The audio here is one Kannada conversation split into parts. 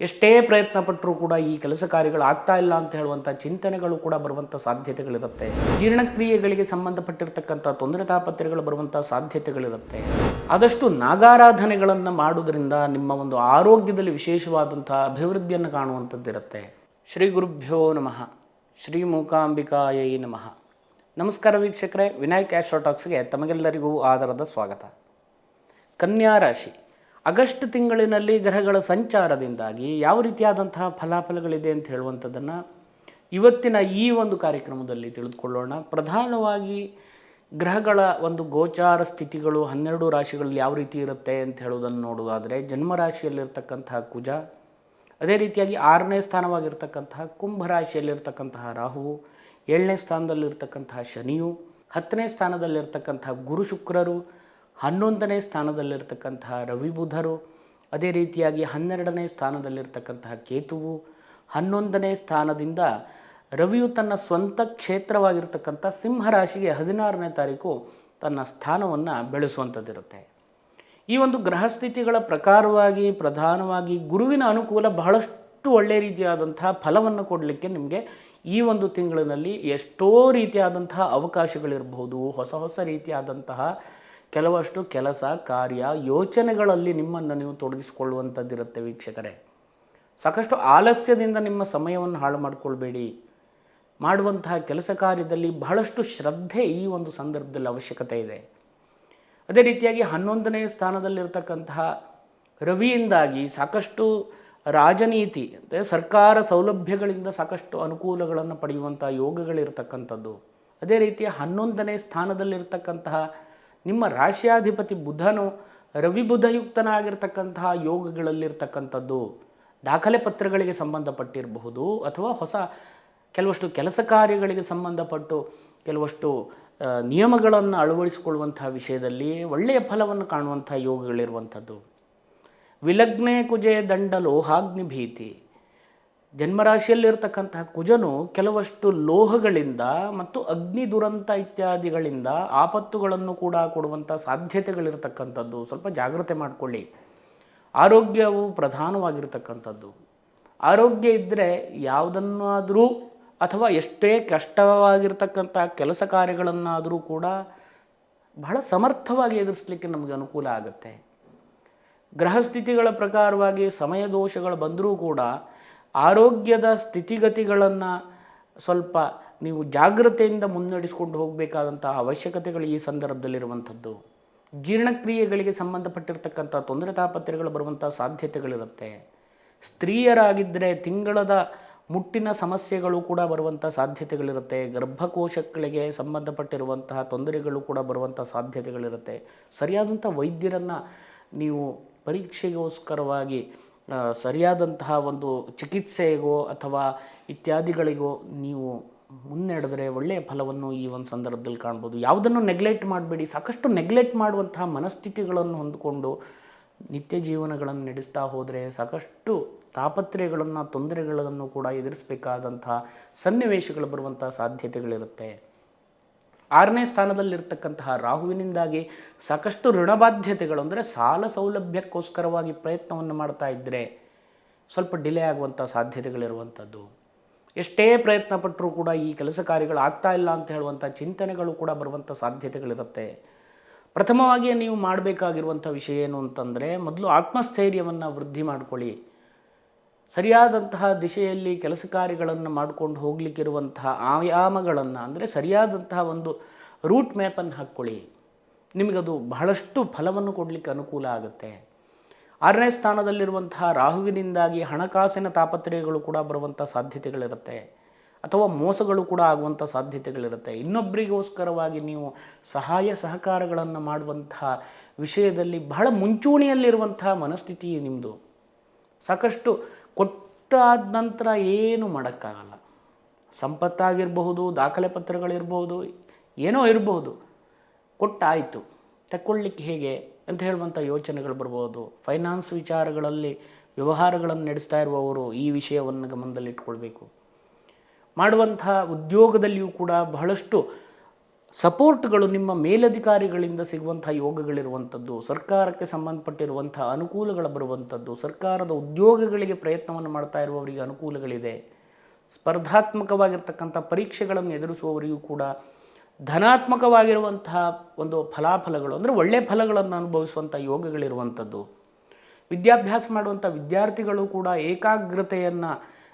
ಎಷ್ಟೇ ಪ್ರಯತ್ನ ಪಟ್ಟರೂ ಕೂಡ ಈ ಕೆಲಸ ಕಾರ್ಯಗಳು ಆಗ್ತಾ ಇಲ್ಲ ಅಂತ ಹೇಳುವಂಥ ಚಿಂತನೆಗಳು ಕೂಡ ಬರುವಂಥ ಸಾಧ್ಯತೆಗಳಿರುತ್ತೆ. ಜೀರ್ಣಕ್ರಿಯೆಗಳಿಗೆ ಸಂಬಂಧಪಟ್ಟಿರ್ತಕ್ಕಂಥ ತೊಂದರೆ ತಾಪತ್ರೆಗಳು ಬರುವಂಥ ಸಾಧ್ಯತೆಗಳಿರುತ್ತೆ. ಆದಷ್ಟು ನಾಗಾರಾಧನೆಗಳನ್ನು ಮಾಡುವುದರಿಂದ ನಿಮ್ಮ ಒಂದು ಆರೋಗ್ಯದಲ್ಲಿ ವಿಶೇಷವಾದಂಥ ಅಭಿವೃದ್ಧಿಯನ್ನು ಕಾಣುವಂಥದ್ದಿರುತ್ತೆ. ಶ್ರೀ ಗುರುಭ್ಯೋ ನಮಃ. ಶ್ರೀ ಮೂಕಾಂಬಿಕಾಯೈ ನಮಃ. ನಮಸ್ಕಾರ ವೀಕ್ಷಕರೇ, ವಿನಾಯಕ್ ಆಸ್ಟ್ರೋಟಾಕ್ಸ್ಗೆ ತಮಗೆಲ್ಲರಿಗೂ ಆದರದ ಸ್ವಾಗತ. ಕನ್ಯಾ ರಾಶಿ, ಆಗಸ್ಟ್ ತಿಂಗಳಿನಲ್ಲಿ ಗ್ರಹಗಳ ಸಂಚಾರದಿಂದಾಗಿ ಯಾವ ರೀತಿಯಾದಂತಹ ಫಲಾಫಲಗಳಿದೆ ಅಂತ ಹೇಳುವಂಥದ್ದನ್ನು ಇವತ್ತಿನ ಈ ಒಂದು ಕಾರ್ಯಕ್ರಮದಲ್ಲಿ ತಿಳಿದುಕೊಳ್ಳೋಣ. ಪ್ರಧಾನವಾಗಿ ಗ್ರಹಗಳ ಒಂದು ಗೋಚಾರ ಸ್ಥಿತಿಗಳು 12 ರಾಶಿಗಳಲ್ಲಿ ಯಾವ ರೀತಿ ಇರುತ್ತೆ ಅಂತ ಹೇಳುವುದನ್ನು ನೋಡುವುದಾದರೆ, ಜನ್ಮರಾಶಿಯಲ್ಲಿರ್ತಕ್ಕಂತಹ ಕುಜ, ಅದೇ ರೀತಿಯಾಗಿ 6ನೇ ಸ್ಥಾನವಾಗಿರ್ತಕ್ಕಂತಹ ಕುಂಭರಾಶಿಯಲ್ಲಿರ್ತಕ್ಕಂತಹ ರಾಹುವು, 7ನೇ ಸ್ಥಾನದಲ್ಲಿರ್ತಕ್ಕಂತಹ ಶನಿಯು, 10ನೇ ಸ್ಥಾನದಲ್ಲಿರ್ತಕ್ಕಂತಹ ಗುರು ಶುಕ್ರರು, 11ನೇ ಸ್ಥಾನದಲ್ಲಿರ್ತಕ್ಕಂತಹ ರವಿ ಬುಧರು, ಅದೇ ರೀತಿಯಾಗಿ 12ನೇ ಸ್ಥಾನದಲ್ಲಿರ್ತಕ್ಕಂತಹ ಕೇತುವು, 11ನೇ ಸ್ಥಾನದಿಂದ ರವಿಯು ತನ್ನ ಸ್ವಂತ ಕ್ಷೇತ್ರವಾಗಿರ್ತಕ್ಕಂಥ ಸಿಂಹರಾಶಿಗೆ 16ನೇ ತಾರೀಕು ತನ್ನ ಸ್ಥಾನವನ್ನು ಬೆಳೆಸುವಂಥದ್ದಿರುತ್ತೆ. ಈ ಒಂದು ಗ್ರಹಸ್ಥಿತಿಗಳ ಪ್ರಕಾರವಾಗಿ ಪ್ರಧಾನವಾಗಿ ಗುರುವಿನ ಅನುಕೂಲ ಬಹಳಷ್ಟು ಒಳ್ಳೆಯ ರೀತಿಯಾದಂತಹ ಫಲವನ್ನು ಕೊಡಲಿಕ್ಕೆ ನಿಮಗೆ ಈ ಒಂದು ತಿಂಗಳಿನಲ್ಲಿ ಎಷ್ಟೋ ರೀತಿಯಾದಂತಹ ಅವಕಾಶಗಳಿರಬಹುದು. ಹೊಸ ಹೊಸ ರೀತಿಯಾದಂತಹ ಕೆಲವಷ್ಟು ಕೆಲಸ ಕಾರ್ಯ ಯೋಚನೆಗಳಲ್ಲಿ ನಿಮ್ಮನ್ನು ನೀವು ತೊಡಗಿಸಿಕೊಳ್ಳುವಂಥದ್ದಿರುತ್ತೆ. ವೀಕ್ಷಕರೇ, ಸಾಕಷ್ಟು ಆಲಸ್ಯದಿಂದ ನಿಮ್ಮ ಸಮಯವನ್ನು ಹಾಳು ಮಾಡಿಕೊಳ್ಬೇಡಿ. ಮಾಡುವಂತಹ ಕೆಲಸ ಕಾರ್ಯದಲ್ಲಿ ಬಹಳಷ್ಟು ಶ್ರದ್ಧೆ ಈ ಒಂದು ಸಂದರ್ಭದಲ್ಲಿ ಅವಶ್ಯಕತೆ ಇದೆ. ಅದೇ ರೀತಿಯಾಗಿ 11ನೇ ಸ್ಥಾನದಲ್ಲಿರ್ತಕ್ಕಂತಹ ರವಿಯಿಂದಾಗಿ ಸಾಕಷ್ಟು ರಾಜನೀತಿ ಅಂದರೆ ಸರ್ಕಾರ ಸೌಲಭ್ಯಗಳಿಂದ ಸಾಕಷ್ಟು ಅನುಕೂಲಗಳನ್ನು ಪಡೆಯುವಂಥ ಯೋಗಗಳಿರ್ತಕ್ಕಂಥದ್ದು. ಅದೇ ರೀತಿಯ 11ನೇ ಸ್ಥಾನದಲ್ಲಿರ್ತಕ್ಕಂತಹ ನಿಮ್ಮ ರಾಶಿಯಾಧಿಪತಿ ಬುಧನು ರವಿ ಬುಧಯುಕ್ತನಾಗಿರ್ತಕ್ಕಂತಹ ಯೋಗಗಳಲ್ಲಿರ್ತಕ್ಕಂಥದ್ದು ದಾಖಲೆ ಪತ್ರಗಳಿಗೆ ಸಂಬಂಧಪಟ್ಟಿರಬಹುದು, ಅಥವಾ ಹೊಸ ಕೆಲವಷ್ಟು ಕೆಲಸ ಕಾರ್ಯಗಳಿಗೆ ಸಂಬಂಧಪಟ್ಟು ಕೆಲವಷ್ಟು ನಿಯಮಗಳನ್ನು ಅಳವಡಿಸಿಕೊಳ್ಳುವಂಥ ವಿಷಯದಲ್ಲಿ ಒಳ್ಳೆಯ ಫಲವನ್ನು ಕಾಣುವಂಥ ಯೋಗಗಳಿರುವಂಥದ್ದು. ವಿಲಗ್ನೆ ಕುಜೆ ದಂಡ ಲೋಹಾಗ್ನಿ ಭೀತಿ. ಜನ್ಮರಾಶಿಯಲ್ಲಿರ್ತಕ್ಕಂತಹ ಕುಜನು ಕೆಲವಷ್ಟು ಲೋಹಗಳಿಂದ ಮತ್ತು ಅಗ್ನಿ ದುರಂತ ಇತ್ಯಾದಿಗಳಿಂದ ಆಪತ್ತುಗಳನ್ನು ಕೂಡ ಕೊಡುವಂಥ ಸಾಧ್ಯತೆಗಳಿರ್ತಕ್ಕಂಥದ್ದು. ಸ್ವಲ್ಪ ಜಾಗ್ರತೆ ಮಾಡಿಕೊಳ್ಳಿ. ಆರೋಗ್ಯವು ಪ್ರಧಾನವಾಗಿರ್ತಕ್ಕಂಥದ್ದು. ಆರೋಗ್ಯ ಇದ್ದರೆ ಯಾವುದನ್ನಾದರೂ ಅಥವಾ ಎಷ್ಟೇ ಕಷ್ಟವಾಗಿರ್ತಕ್ಕಂಥ ಕೆಲಸ ಕಾರ್ಯಗಳನ್ನಾದರೂ ಕೂಡ ಬಹಳ ಸಮರ್ಥವಾಗಿ ಎದುರಿಸಲಿಕ್ಕೆ ನಮಗೆ ಅನುಕೂಲ ಆಗುತ್ತೆ. ಗ್ರಹಸ್ಥಿತಿಗಳ ಪ್ರಕಾರವಾಗಿ ಸಮಯ ದೋಷಗಳು ಬಂದರೂ ಕೂಡ ಆರೋಗ್ಯದ ಸ್ಥಿತಿಗತಿಗಳನ್ನು ಸ್ವಲ್ಪ ನೀವು ಜಾಗ್ರತೆಯಿಂದ ಮುನ್ನಡೆಸ್ಕೊಂಡು ಹೋಗಬೇಕಾದಂಥ ಅವಶ್ಯಕತೆಗಳು ಈ ಸಂದರ್ಭದಲ್ಲಿರುವಂಥದ್ದು. ಜೀರ್ಣಕ್ರಿಯೆಗಳಿಗೆ ಸಂಬಂಧಪಟ್ಟಿರ್ತಕ್ಕಂಥ ತೊಂದರೆ ತಾಪತ್ರೆಗಳು ಬರುವಂಥ ಸಾಧ್ಯತೆಗಳಿರುತ್ತೆ. ಸ್ತ್ರೀಯರಾಗಿದ್ದರೆ ತಿಂಗಳದ ಮುಟ್ಟಿನ ಸಮಸ್ಯೆಗಳು ಕೂಡ ಬರುವಂಥ ಸಾಧ್ಯತೆಗಳಿರುತ್ತೆ. ಗರ್ಭಕೋಶಗಳಿಗೆ ಸಂಬಂಧಪಟ್ಟಿರುವಂತಹ ತೊಂದರೆಗಳು ಕೂಡ ಬರುವಂಥ ಸಾಧ್ಯತೆಗಳಿರುತ್ತೆ. ಸರಿಯಾದಂಥ ವೈದ್ಯರನ್ನು ನೀವು ಪರೀಕ್ಷೆಗೋಸ್ಕರವಾಗಿ ಸರಿಯಾದಂತಹ ಒಂದು ಚಿಕಿತ್ಸೆಗೋ ಅಥವಾ ಇತ್ಯಾದಿಗಳಿಗೋ ನೀವು ಮುನ್ನಡೆದರೆ ಒಳ್ಳೆಯ ಫಲವನ್ನು ಈ ಒಂದು ಸಂದರ್ಭದಲ್ಲಿ ಕಾಣ್ಬೋದು. ಯಾವುದನ್ನು ನೆಗ್ಲೆಕ್ಟ್ ಮಾಡಬೇಡಿ. ಸಾಕಷ್ಟು ನೆಗ್ಲೆಕ್ಟ್ ಮಾಡುವಂತಹ ಮನಸ್ಥಿತಿಗಳನ್ನು ಹೊಂದಿಕೊಂಡು ನಿತ್ಯ ಜೀವನಗಳನ್ನು ನಡೆಸ್ತಾ ಹೋದರೆ ಸಾಕಷ್ಟು ತಾಪತ್ರೆಗಳನ್ನು ತೊಂದರೆಗಳನ್ನು ಕೂಡ ಎದುರಿಸಬೇಕಾದಂತಹ ಸನ್ನಿವೇಶಗಳು ಬರುವಂಥ ಸಾಧ್ಯತೆಗಳಿರುತ್ತೆ. 6ನೇ ಸ್ಥಾನದಲ್ಲಿರ್ತಕ್ಕಂತಹ ರಾಹುವಿನಿಂದಾಗಿ ಸಾಕಷ್ಟು ಋಣಬಾಧ್ಯತೆಗಳು ಅಂದರೆ ಸಾಲ ಸೌಲಭ್ಯಕ್ಕೋಸ್ಕರವಾಗಿ ಪ್ರಯತ್ನವನ್ನು ಮಾಡ್ತಾ ಇದ್ದರೆ ಸ್ವಲ್ಪ ಡಿಲೇ ಆಗುವಂಥ ಸಾಧ್ಯತೆಗಳಿರುವಂಥದ್ದು. ಎಷ್ಟೇ ಪ್ರಯತ್ನ ಪಟ್ಟರೂ ಕೂಡ ಈ ಕೆಲಸ ಕಾರ್ಯಗಳು ಆಗ್ತಾ ಇಲ್ಲ ಅಂತ ಹೇಳುವಂಥ ಚಿಂತನೆಗಳು ಕೂಡ ಬರುವಂಥ ಸಾಧ್ಯತೆಗಳಿರುತ್ತೆ. ಪ್ರಥಮವಾಗಿ ನೀವು ಮಾಡಬೇಕಾಗಿರುವಂಥ ವಿಷಯ ಏನು ಅಂತಂದರೆ, ಮೊದಲು ಆತ್ಮಸ್ಥೈರ್ಯವನ್ನು ವೃದ್ಧಿ ಮಾಡಿಕೊಳ್ಳಿ. ಸರಿಯಾದಂತಹ ದಿಶೆಯಲ್ಲಿ ಕೆಲಸ ಕಾರ್ಯಗಳನ್ನು ಮಾಡಿಕೊಂಡು ಹೋಗಲಿಕ್ಕಿರುವಂತಹ ಆಯಾಮಗಳನ್ನು ಅಂದರೆ ಸರಿಯಾದಂತಹ ಒಂದು ರೂಟ್ ಮ್ಯಾಪನ್ನು ಹಾಕ್ಕೊಳ್ಳಿ. ನಿಮಗದು ಬಹಳಷ್ಟು ಫಲವನ್ನು ಕೊಡಲಿಕ್ಕೆ ಅನುಕೂಲ ಆಗುತ್ತೆ. 6ನೇ ಸ್ಥಾನದಲ್ಲಿರುವಂತಹ ರಾಹುವಿನಿಂದಾಗಿ ಹಣಕಾಸಿನ ತಾಪತ್ರೆಗಳು ಕೂಡ ಬರುವಂಥ ಸಾಧ್ಯತೆಗಳಿರುತ್ತೆ, ಅಥವಾ ಮೋಸಗಳು ಕೂಡ ಆಗುವಂಥ ಸಾಧ್ಯತೆಗಳಿರುತ್ತೆ. ಇನ್ನೊಬ್ಬರಿಗೋಸ್ಕರವಾಗಿ ನೀವು ಸಹಾಯ ಸಹಕಾರಗಳನ್ನು ಮಾಡುವಂತಹ ವಿಷಯದಲ್ಲಿ ಬಹಳ ಮುಂಚೂಣಿಯಲ್ಲಿರುವಂತಹ ಮನಸ್ಥಿತಿ ನಿಮ್ಮದು. ಸಾಕಷ್ಟು ಕೊಟ್ಟಾದ ನಂತರ ಏನು ಮಾಡೋಕ್ಕಾಗಲ್ಲ. ಸಂಪತ್ತಾಗಿರಬಹುದು, ದಾಖಲೆ ಪತ್ರಗಳಿರ್ಬೋದು, ಏನೋ ಇರಬಹುದು, ಕೊಟ್ಟಾಯಿತು ತಗೊಳ್ಳಿಕ್ಕೆ ಹೇಗೆ ಅಂತ ಹೇಳುವಂಥ ಯೋಚನೆಗಳು ಬರ್ಬೋದು. ಫೈನಾನ್ಸ್ ವಿಚಾರಗಳಲ್ಲಿ ವ್ಯವಹಾರಗಳನ್ನು ನಡೆಸ್ತಾ ಇರುವವರು ಈ ವಿಷಯವನ್ನು ಗಮನದಲ್ಲಿಟ್ಕೊಳ್ಬೇಕು. ಮಾಡುವಂಥ ಉದ್ಯೋಗದಲ್ಲಿಯೂ ಕೂಡ ಬಹಳಷ್ಟು ಸಪೋರ್ಟ್ಗಳು ನಿಮ್ಮ ಮೇಲಧಿಕಾರಿಗಳಿಂದ ಸಿಗುವಂಥ ಯೋಗಗಳಿರುವಂಥದ್ದು, ಸರ್ಕಾರಕ್ಕೆ ಸಂಬಂಧಪಟ್ಟಿರುವಂಥ ಅನುಕೂಲಗಳು ಬರುವಂಥದ್ದು, ಸರ್ಕಾರದ ಉದ್ಯೋಗಗಳಿಗೆ ಪ್ರಯತ್ನವನ್ನು ಮಾಡ್ತಾ ಇರುವವರಿಗೆ ಅನುಕೂಲಗಳಿದೆ. ಸ್ಪರ್ಧಾತ್ಮಕವಾಗಿರ್ತಕ್ಕಂಥ ಪರೀಕ್ಷೆಗಳನ್ನು ಎದುರಿಸುವವರಿಗೂ ಕೂಡ ಧನಾತ್ಮಕವಾಗಿರುವಂತಹ ಒಂದು ಫಲಾಫಲಗಳು ಅಂದರೆ ಒಳ್ಳೆಯ ಫಲಗಳನ್ನು ಅನುಭವಿಸುವಂಥ ಯೋಗಗಳಿರುವಂಥದ್ದು. ವಿದ್ಯಾಭ್ಯಾಸ ಮಾಡುವಂಥ ವಿದ್ಯಾರ್ಥಿಗಳು ಕೂಡ ಏಕಾಗ್ರತೆಯನ್ನು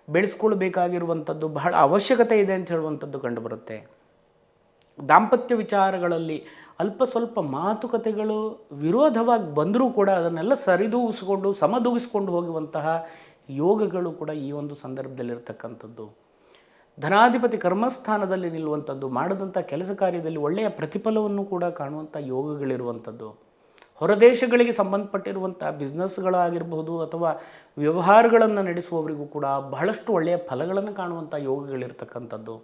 ಬೆಳೆಸ್ಕೊಳ್ಬೇಕಾಗಿರುವಂಥದ್ದು ಬಹಳ ಅವಶ್ಯಕತೆ ಇದೆ ಅಂತ ಹೇಳುವಂಥದ್ದು ಕಂಡುಬರುತ್ತೆ. ದಾಂಪತ್ಯ ವಿಚಾರಗಳಲ್ಲಿ ಅಲ್ಪ ಸ್ವಲ್ಪ ಮಾತುಕತೆಗಳು ವಿರೋಧವಾಗಿ ಬಂದರೂ ಕೂಡ ಅದನ್ನೆಲ್ಲ ಸರಿದೂಗಿಸಿಕೊಂಡು ಸಮದೂಗಿಸ್ಕೊಂಡು ಹೋಗುವಂತಹ ಯೋಗಗಳು ಕೂಡ ಈ ಒಂದು ಸಂದರ್ಭದಲ್ಲಿರ್ತಕ್ಕಂಥದ್ದು. ಧನಾಧಿಪತಿ ಕರ್ಮಸ್ಥಾನದಲ್ಲಿ ನಿಲ್ಲುವಂಥದ್ದು, ಮಾಡಿದಂಥ ಕೆಲಸ ಕಾರ್ಯದಲ್ಲಿ ಒಳ್ಳೆಯ ಪ್ರತಿಫಲವನ್ನು ಕೂಡ ಕಾಣುವಂಥ ಯೋಗಗಳಿರುವಂಥದ್ದು. ಹೊರದೇಶಗಳಿಗೆ ಸಂಬಂಧಪಟ್ಟಿರುವಂಥ ಬಿಸ್ನೆಸ್ಗಳಾಗಿರ್ಬೋದು ಅಥವಾ ವ್ಯವಹಾರಗಳನ್ನು ನಡೆಸುವವರಿಗೂ ಕೂಡ ಬಹಳಷ್ಟು ಒಳ್ಳೆಯ ಫಲಗಳನ್ನು ಕಾಣುವಂಥ ಯೋಗಗಳಿರ್ತಕ್ಕಂಥದ್ದು.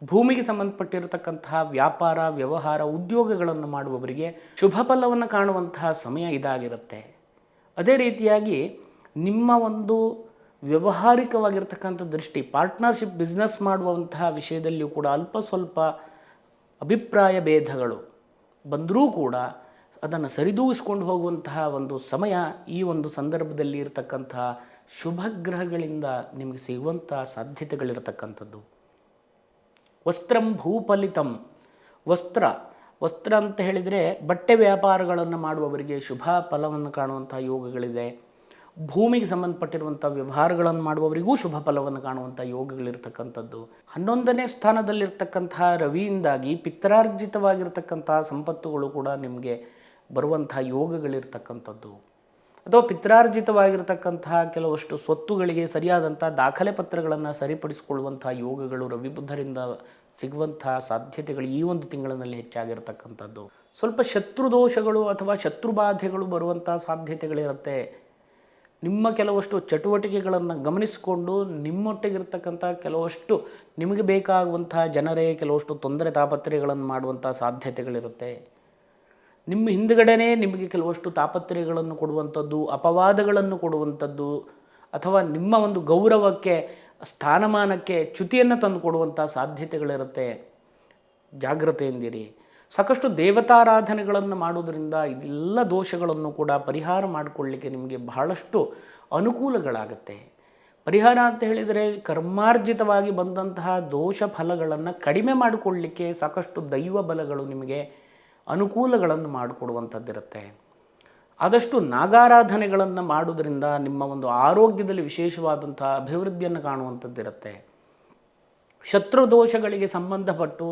ಭೂಮಿಗೆ ಸಂಬಂಧಪಟ್ಟಿರತಕ್ಕಂತಹ ವ್ಯಾಪಾರ ವ್ಯವಹಾರ ಉದ್ಯೋಗಗಳನ್ನು ಮಾಡುವವರಿಗೆ ಶುಭ ಫಲವನ್ನು ಕಾಣುವಂತಹ ಸಮಯ ಇದಾಗಿರುತ್ತೆ. ಅದೇ ರೀತಿಯಾಗಿ ನಿಮ್ಮ ಒಂದು ವ್ಯವಹಾರಿಕವಾಗಿರ್ತಕ್ಕಂಥ ದೃಷ್ಟಿ, ಪಾರ್ಟ್ನರ್ಶಿಪ್ ಬಿಸ್ನೆಸ್ ಮಾಡುವಂತಹ ವಿಷಯದಲ್ಲಿಯೂ ಕೂಡ ಅಲ್ಪ ಸ್ವಲ್ಪ ಅಭಿಪ್ರಾಯ ಭೇದಗಳು ಬಂದರೂ ಕೂಡ ಅದನ್ನು ಸರಿದೂಗಿಸ್ಕೊಂಡು ಹೋಗುವಂತಹ ಒಂದು ಸಮಯ ಈ ಒಂದು ಸಂದರ್ಭದಲ್ಲಿ ಇರತಕ್ಕಂತಹ ಶುಭ ಗ್ರಹಗಳಿಂದ ನಿಮಗೆ ಸಿಗುವಂಥ ಸಾಧ್ಯತೆಗಳಿರತಕ್ಕಂಥದ್ದು. ವಸ್ತ್ರಂ ಭೂಫಲಿತಂ, ವಸ್ತ್ರ ಅಂತ ಹೇಳಿದರೆ ಬಟ್ಟೆ ವ್ಯಾಪಾರಗಳನ್ನು ಮಾಡುವವರಿಗೆ ಶುಭ ಫಲವನ್ನು ಕಾಣುವಂಥ ಯೋಗಗಳಿದೆ. ಭೂಮಿಗೆ ಸಂಬಂಧಪಟ್ಟಿರುವಂಥ ವ್ಯವಹಾರಗಳನ್ನು ಮಾಡುವವರಿಗೂ ಶುಭ ಫಲವನ್ನು ಕಾಣುವಂಥ ಯೋಗಗಳಿರ್ತಕ್ಕಂಥದ್ದು. 11ನೇ ಸ್ಥಾನದಲ್ಲಿರ್ತಕ್ಕಂತಹ ರವಿಯಿಂದಾಗಿ ಪಿತ್ರಾರ್ಜಿತವಾಗಿರ್ತಕ್ಕಂಥ ಸಂಪತ್ತುಗಳು ಕೂಡ ನಿಮಗೆ ಬರುವಂಥ ಯೋಗಗಳಿರ್ತಕ್ಕಂಥದ್ದು. ಅಥವಾ ಪಿತ್ರಾರ್ಜಿತವಾಗಿರ್ತಕ್ಕಂತಹ ಕೆಲವಷ್ಟು ಸ್ವತ್ತುಗಳಿಗೆ ಸರಿಯಾದಂಥ ದಾಖಲೆ ಪತ್ರಗಳನ್ನು ಸರಿಪಡಿಸಿಕೊಳ್ಳುವಂಥ ಯೋಗಗಳು ರವಿ ಬುದ್ಧರಿಂದ ಸಿಗುವಂಥ ಸಾಧ್ಯತೆಗಳು ಈ ಒಂದು ತಿಂಗಳಿನಲ್ಲಿ ಹೆಚ್ಚಾಗಿರ್ತಕ್ಕಂಥದ್ದು. ಸ್ವಲ್ಪ ಶತ್ರುದೋಷಗಳು ಅಥವಾ ಶತ್ರುಬಾಧೆಗಳು ಬರುವಂಥ ಸಾಧ್ಯತೆಗಳಿರುತ್ತೆ. ನಿಮ್ಮ ಕೆಲವಷ್ಟು ಚಟುವಟಿಕೆಗಳನ್ನು ಗಮನಿಸಿಕೊಂಡು ನಿಮ್ಮೊಟ್ಟಿಗಿರ್ತಕ್ಕಂಥ ಕೆಲವಷ್ಟು ನಿಮಗೆ ಬೇಕಾಗುವಂಥ ಜನರೇ ಕೆಲವಷ್ಟು ತೊಂದರೆ ತಾಪತ್ರೆಗಳನ್ನು ಮಾಡುವಂಥ ಸಾಧ್ಯತೆಗಳಿರುತ್ತೆ. ನಿಮ್ಮ ಹಿಂದುಗಡೆನೇ ನಿಮಗೆ ಕೆಲವಷ್ಟು ತಾಪತ್ರೆಗಳನ್ನು ಕೊಡುವಂಥದ್ದು, ಅಪವಾದಗಳನ್ನು ಕೊಡುವಂಥದ್ದು, ಅಥವಾ ನಿಮ್ಮ ಒಂದು ಗೌರವಕ್ಕೆ ಸ್ಥಾನಮಾನಕ್ಕೆ ಚ್ಯುತಿಯನ್ನು ತಂದು ಕೊಡುವಂಥ ಸಾಧ್ಯತೆಗಳಿರುತ್ತೆ. ಜಾಗ್ರತೆಯಿಂದಿರಿ. ಸಾಕಷ್ಟು ದೇವತಾರಾಧನೆಗಳನ್ನು ಮಾಡುವುದರಿಂದ ಇದೆಲ್ಲ ದೋಷಗಳನ್ನು ಕೂಡ ಪರಿಹಾರ ಮಾಡಿಕೊಳ್ಳಲಿಕ್ಕೆ ನಿಮಗೆ ಬಹಳಷ್ಟು ಅನುಕೂಲಗಳಾಗುತ್ತೆ. ಪರಿಹಾರ ಅಂತ ಹೇಳಿದರೆ ಕರ್ಮಾರ್ಜಿತವಾಗಿ ಬಂದಂತಹ ದೋಷ ಫಲಗಳನ್ನು ಕಡಿಮೆ ಮಾಡಿಕೊಳ್ಳಲಿಕ್ಕೆ ಸಾಕಷ್ಟು ದೈವ ಬಲಗಳು ನಿಮಗೆ ಅನುಕೂಲಗಳನ್ನು ಮಾಡಿಕೊಡುವಂಥದ್ದಿರುತ್ತೆ. ಆದಷ್ಟು ನಾಗಾರಾಧನೆಗಳನ್ನು ಮಾಡೋದರಿಂದ ನಿಮ್ಮ ಒಂದು ಆರೋಗ್ಯದಲ್ಲಿ ವಿಶೇಷವಾದಂಥ ಅಭಿವೃದ್ಧಿಯನ್ನು ಕಾಣುವಂಥದ್ದಿರುತ್ತೆ. ಶತ್ರುದೋಷಗಳಿಗೆ ಸಂಬಂಧಪಟ್ಟು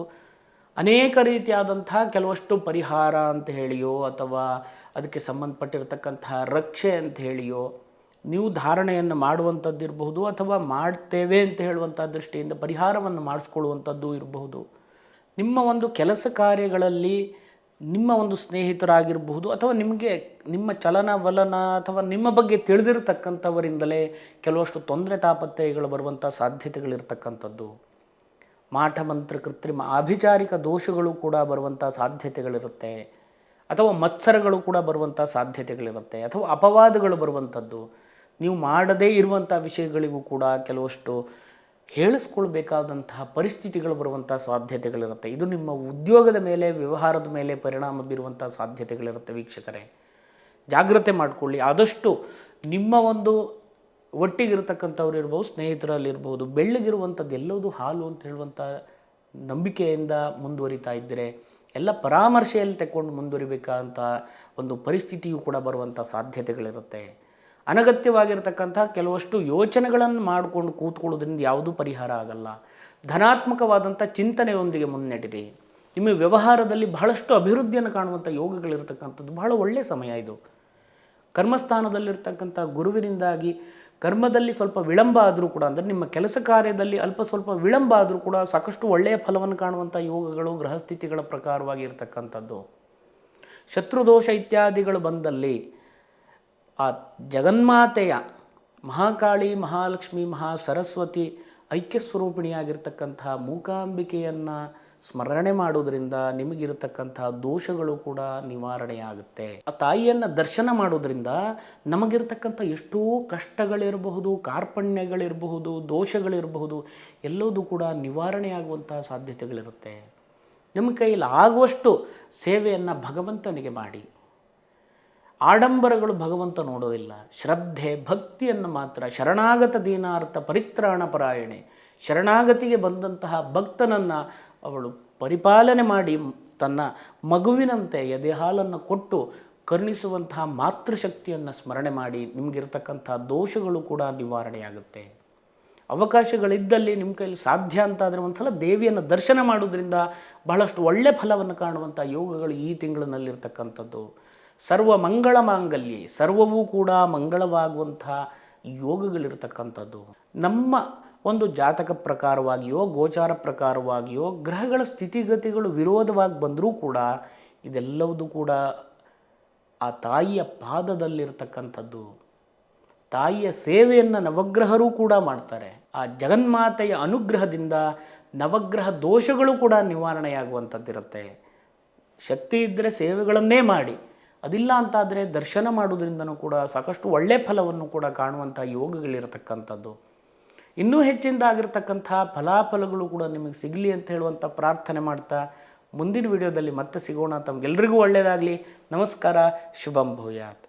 ಅನೇಕ ರೀತಿಯಾದಂಥ ಕೆಲವಷ್ಟು ಪರಿಹಾರ ಅಂತ ಹೇಳಿಯೋ ಅಥವಾ ಅದಕ್ಕೆ ಸಂಬಂಧಪಟ್ಟಿರತಕ್ಕಂತಹ ರಕ್ಷೆ ಅಂತ ಹೇಳಿಯೋ ನೀವು ಧಾರಣೆಯನ್ನು ಮಾಡುವಂಥದ್ದಿರಬಹುದು, ಅಥವಾ ಮಾಡ್ತೇವೆ ಅಂತ ಹೇಳುವಂಥ ದೃಷ್ಟಿಯಿಂದ ಪರಿಹಾರವನ್ನು ಮಾಡಿಸ್ಕೊಳ್ಳುವಂಥದ್ದು ಇರಬಹುದು. ನಿಮ್ಮ ಒಂದು ಕೆಲಸ ಕಾರ್ಯಗಳಲ್ಲಿ ನಿಮ್ಮ ಒಂದು ಸ್ನೇಹಿತರಾಗಿರಬಹುದು ಅಥವಾ ನಿಮಗೆ ನಿಮ್ಮ ಚಲನವಲನ ಅಥವಾ ನಿಮ್ಮ ಬಗ್ಗೆ ತಿಳಿದಿರತಕ್ಕಂಥವರಿಂದಲೇ ಕೆಲವಷ್ಟು ತೊಂದರೆ ತಾಪತ್ರೆಗಳು ಬರುವಂಥ ಸಾಧ್ಯತೆಗಳಿರ್ತಕ್ಕಂಥದ್ದು. ಮಾಟ ಮಂತ್ರ ಕೃತ್ರಿಮ ಆಭಿಚಾರಿಕ ದೋಷಗಳು ಕೂಡ ಬರುವಂಥ ಸಾಧ್ಯತೆಗಳಿರುತ್ತೆ, ಅಥವಾ ಮತ್ಸರಗಳು ಕೂಡ ಬರುವಂಥ ಸಾಧ್ಯತೆಗಳಿರುತ್ತೆ, ಅಥವಾ ಅಪವಾದಗಳು ಬರುವಂಥದ್ದು. ನೀವು ಮಾಡದೇ ಇರುವಂಥ ವಿಷಯಗಳಿಗೂ ಕೂಡ ಕೆಲವಷ್ಟು ಹೇಳಿಸ್ಕೊಳ್ಬೇಕಾದಂತಹ ಪರಿಸ್ಥಿತಿಗಳು ಬರುವಂಥ ಸಾಧ್ಯತೆಗಳಿರುತ್ತೆ. ಇದು ನಿಮ್ಮ ಉದ್ಯೋಗದ ಮೇಲೆ ವ್ಯವಹಾರದ ಮೇಲೆ ಪರಿಣಾಮ ಬೀರುವಂಥ ಸಾಧ್ಯತೆಗಳಿರುತ್ತೆ. ವೀಕ್ಷಕರೇ, ಜಾಗ್ರತೆ ಮಾಡಿಕೊಳ್ಳಿ. ಆದಷ್ಟು ನಿಮ್ಮ ಒಂದು ಒಟ್ಟಿಗಿರ್ತಕ್ಕಂಥವ್ರು ಇರ್ಬೋದು, ಸ್ನೇಹಿತರಲ್ಲಿರ್ಬೋದು, ಬೆಳ್ಳಗಿರುವಂಥದ್ದು ಎಲ್ಲವೂ ಹಾಲು ಅಂತ ಹೇಳುವಂಥ ನಂಬಿಕೆಯಿಂದ ಮುಂದುವರಿತಾ ಇದ್ದರೆ ಎಲ್ಲ ಪರಾಮರ್ಶೆಯಲ್ಲಿ ತಗೊಂಡು ಮುಂದುವರಿಬೇಕಾದಂಥ ಒಂದು ಪರಿಸ್ಥಿತಿಯೂ ಕೂಡ ಬರುವಂಥ ಸಾಧ್ಯತೆಗಳಿರುತ್ತೆ. ಅನಗತ್ಯವಾಗಿರ್ತಕ್ಕಂಥ ಕೆಲವಷ್ಟು ಯೋಚನೆಗಳನ್ನು ಮಾಡಿಕೊಂಡು ಕೂತ್ಕೊಳ್ಳೋದ್ರಿಂದ ಯಾವುದೂ ಪರಿಹಾರ ಆಗಲ್ಲ. ಧನಾತ್ಮಕವಾದಂಥ ಚಿಂತನೆಯೊಂದಿಗೆ ಮುನ್ನಡೆಯಿರಿ. ನಿಮ್ಮ ವ್ಯವಹಾರದಲ್ಲಿ ಬಹಳಷ್ಟು ಅಭಿವೃದ್ಧಿಯನ್ನು ಕಾಣುವಂಥ ಯೋಗಗಳಿರ್ತಕ್ಕಂಥದ್ದು ಬಹಳ ಒಳ್ಳೆಯ ಸಮಯ ಇದು. ಕರ್ಮಸ್ಥಾನದಲ್ಲಿರ್ತಕ್ಕಂಥ ಗುರುವಿನಿಂದಾಗಿ ಕರ್ಮದಲ್ಲಿ ಸ್ವಲ್ಪ ವಿಳಂಬ ಆದರೂ ಕೂಡ, ಅಂದರೆ ನಿಮ್ಮ ಕೆಲಸ ಕಾರ್ಯದಲ್ಲಿ ಅಲ್ಪ ಸ್ವಲ್ಪ ವಿಳಂಬ ಆದರೂ ಕೂಡ ಸಾಕಷ್ಟು ಒಳ್ಳೆಯ ಫಲವನ್ನು ಕಾಣುವಂಥ ಯೋಗಗಳು ಗ್ರಹಸ್ಥಿತಿಗಳ ಪ್ರಕಾರವಾಗಿ ಇರತಕ್ಕಂಥದ್ದು. ಶತ್ರುದೋಷ ಇತ್ಯಾದಿಗಳು ಬಂದಲ್ಲಿ ಆ ಜಗನ್ಮಾತೆಯ ಮಹಾಕಾಳಿ, ಮಹಾಲಕ್ಷ್ಮಿ, ಮಹಾಸರಸ್ವತಿ ಐಕ್ಯಸ್ವರೂಪಿಣಿಯಾಗಿರ್ತಕ್ಕಂತಹ ಮೂಕಾಂಬಿಕೆಯನ್ನು ಸ್ಮರಣೆ ಮಾಡೋದ್ರಿಂದ ನಿಮಗಿರತಕ್ಕಂತಹ ದೋಷಗಳು ಕೂಡ ನಿವಾರಣೆಯಾಗುತ್ತೆ. ಆ ತಾಯಿಯನ್ನು ದರ್ಶನ ಮಾಡೋದ್ರಿಂದ ನಮಗಿರ್ತಕ್ಕಂಥ ಎಷ್ಟೋ ಕಷ್ಟಗಳಿರಬಹುದು, ಕಾರ್ಪಣ್ಯಗಳಿರಬಹುದು, ದೋಷಗಳಿರಬಹುದು, ಎಲ್ಲದೂ ಕೂಡ ನಿವಾರಣೆಯಾಗುವಂತಹ ಸಾಧ್ಯತೆಗಳಿರುತ್ತೆ. ನಿಮ್ಮ ಕೈಯಲ್ಲಿ ಆಗುವಷ್ಟು ಸೇವೆಯನ್ನು ಭಗವಂತನಿಗೆ ಮಾಡಿ. ಆಡಂಬರಗಳು ಭಗವಂತ ನೋಡೋದಿಲ್ಲ. ಶ್ರದ್ಧೆ ಭಕ್ತಿಯನ್ನು ಮಾತ್ರ. ಶರಣಾಗತ ದೀನಾರ್ಥ ಪರಿತ್ರಾಣ ಪರಾಯಣೆ, ಶರಣಾಗತಿಗೆ ಬಂದಂತಹ ಭಕ್ತನನ್ನು ಅವಳು ಪರಿಪಾಲನೆ ಮಾಡಿ ತನ್ನ ಮಗುವಿನಂತೆ ಎದೆ ಹಾಲನ್ನು ಕೊಟ್ಟು ಕರುಣಿಸುವಂತಹ ಮಾತೃಶಕ್ತಿಯನ್ನು ಸ್ಮರಣೆ ಮಾಡಿ. ನಿಮಗಿರ್ತಕ್ಕಂಥ ದೋಷಗಳು ಕೂಡ ನಿವಾರಣೆಯಾಗುತ್ತೆ. ಅವಕಾಶಗಳಿದ್ದಲ್ಲಿ ನಿಮ್ಮ ಕೈಲಿ ಸಾಧ್ಯ ಅಂತಾದರೆ ಒಂದು ಸಲ ದೇವಿಯನ್ನು ದರ್ಶನ ಮಾಡೋದ್ರಿಂದ ಬಹಳಷ್ಟು ಒಳ್ಳೆ ಫಲವನ್ನು ಕಾಣುವಂಥ ಯೋಗಗಳು ಈ ತಿಂಗಳಿನಲ್ಲಿರ್ತಕ್ಕಂಥದ್ದು. ಸರ್ವ ಮಂಗಳ ಮಾಂಗಲ್ಯ, ಸರ್ವವೂ ಕೂಡ ಮಂಗಳವಾಗುವಂಥ ಯೋಗಗಳಿರ್ತಕ್ಕಂಥದ್ದು. ನಮ್ಮ ಒಂದು ಜಾತಕ ಪ್ರಕಾರವಾಗಿಯೋ ಗೋಚಾರ ಪ್ರಕಾರವಾಗಿಯೋ ಗ್ರಹಗಳ ಸ್ಥಿತಿಗತಿಗಳು ವಿರೋಧವಾಗಿ ಬಂದರೂ ಕೂಡ ಇದೆಲ್ಲವೂ ಕೂಡ ಆ ತಾಯಿಯ ಪಾದದಲ್ಲಿರ್ತಕ್ಕಂಥದ್ದು. ತಾಯಿಯ ಸೇವೆಯನ್ನು ನವಗ್ರಹರೂ ಕೂಡ ಮಾಡ್ತಾರೆ. ಆ ಜಗನ್ಮಾತೆಯ ಅನುಗ್ರಹದಿಂದ ನವಗ್ರಹ ದೋಷಗಳು ಕೂಡ ನಿವಾರಣೆಯಾಗುವಂಥದ್ದಿರುತ್ತೆ. ಶಕ್ತಿ ಇದ್ದರೆ ಸೇವೆಗಳನ್ನೇ ಮಾಡಿ, ಅದಿಲ್ಲ ಅಂತಾದರೆ ದರ್ಶನ ಮಾಡೋದ್ರಿಂದನೂ ಕೂಡ ಸಾಕಷ್ಟು ಒಳ್ಳೆಯ ಫಲವನ್ನು ಕೂಡ ಕಾಣುವಂಥ ಯೋಗಗಳಿರತಕ್ಕಂಥದ್ದು. ಇನ್ನೂ ಹೆಚ್ಚಿನದಾಗಿರ್ತಕ್ಕಂಥ ಫಲಾಫಲಗಳು ಕೂಡ ನಿಮಗೆ ಸಿಗಲಿ ಅಂತ ಹೇಳುವಂಥ ಪ್ರಾರ್ಥನೆ ಮಾಡ್ತಾ ಮುಂದಿನ ವಿಡಿಯೋದಲ್ಲಿ ಮತ್ತೆ ಸಿಗೋಣ. ತಮಗೆಲ್ಲರಿಗೂ ಒಳ್ಳೆಯದಾಗಲಿ. ನಮಸ್ಕಾರ. ಶುಭಂ ಭೂಯಾತ್.